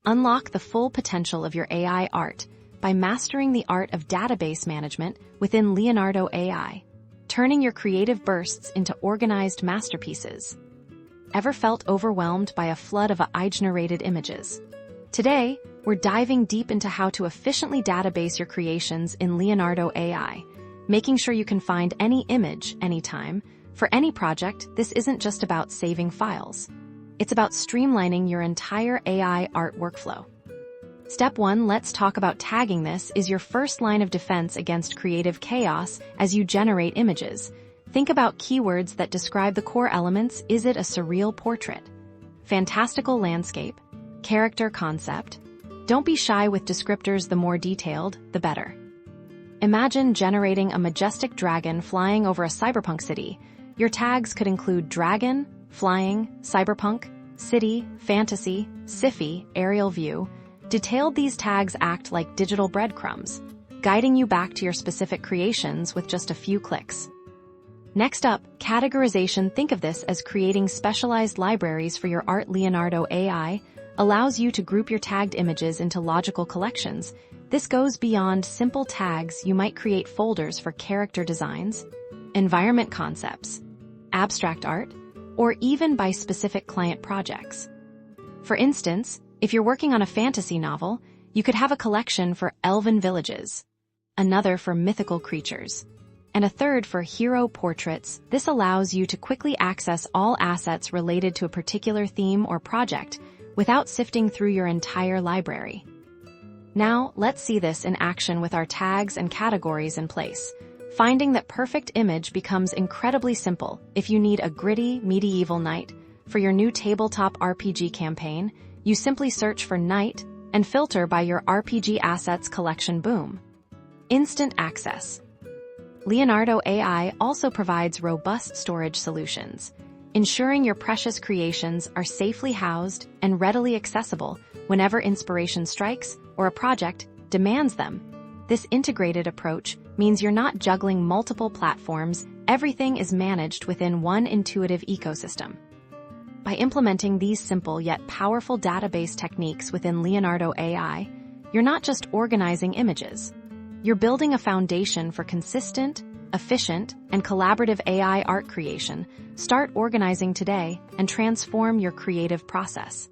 Unlock the full potential of your AI art by mastering the art of database management within Leonardo AI, turning your creative bursts into organized masterpieces. Ever felt overwhelmed by a flood of AI-generated images? Today, we're diving deep into how to efficiently database your creations in Leonardo AI, making sure you can find any image, anytime. For any project, this isn't just about saving files. It's about streamlining your entire AI art workflow. Step 1, let's talk about tagging. This is your first line of defense against creative chaos as you generate images. Think about keywords that describe the core elements. Is it a surreal portrait? Fantastical landscape? Character concept? Don't be shy with descriptors. The more detailed, the better. Imagine generating a majestic dragon flying over a cyberpunk city. Your tags could include dragon, flying, cyberpunk, city, fantasy, sci-fi, aerial view. Detailed, these tags act like digital breadcrumbs, guiding you back to your specific creations with just a few clicks. Next up, categorization. Think of this as creating specialized libraries for your art. Leonardo AI allows you to group your tagged images into logical collections. This goes beyond simple tags. You might create folders for character designs, environment concepts, abstract art, or even by specific client projects. For instance, if you're working on a fantasy novel, you could have a collection for elven villages, another for mythical creatures, and a third for hero portraits. This allows you to quickly access all assets related to a particular theme or project without sifting through your entire library. Now, let's see this in action with our tags and categories in place. Finding that perfect image becomes incredibly simple. If you need a gritty, medieval knight for your new tabletop RPG campaign, you simply search for knight and filter by your RPG assets collection. Boom. Instant access. Leonardo AI also provides robust storage solutions, ensuring your precious creations are safely housed and readily accessible whenever inspiration strikes or a project demands them. This integrated approach means you're not juggling multiple platforms. Everything is managed within one intuitive ecosystem. By implementing these simple yet powerful database techniques within Leonardo AI, you're not just organizing images. You're building a foundation for consistent, efficient, and collaborative AI art creation. Start organizing today and transform your creative process.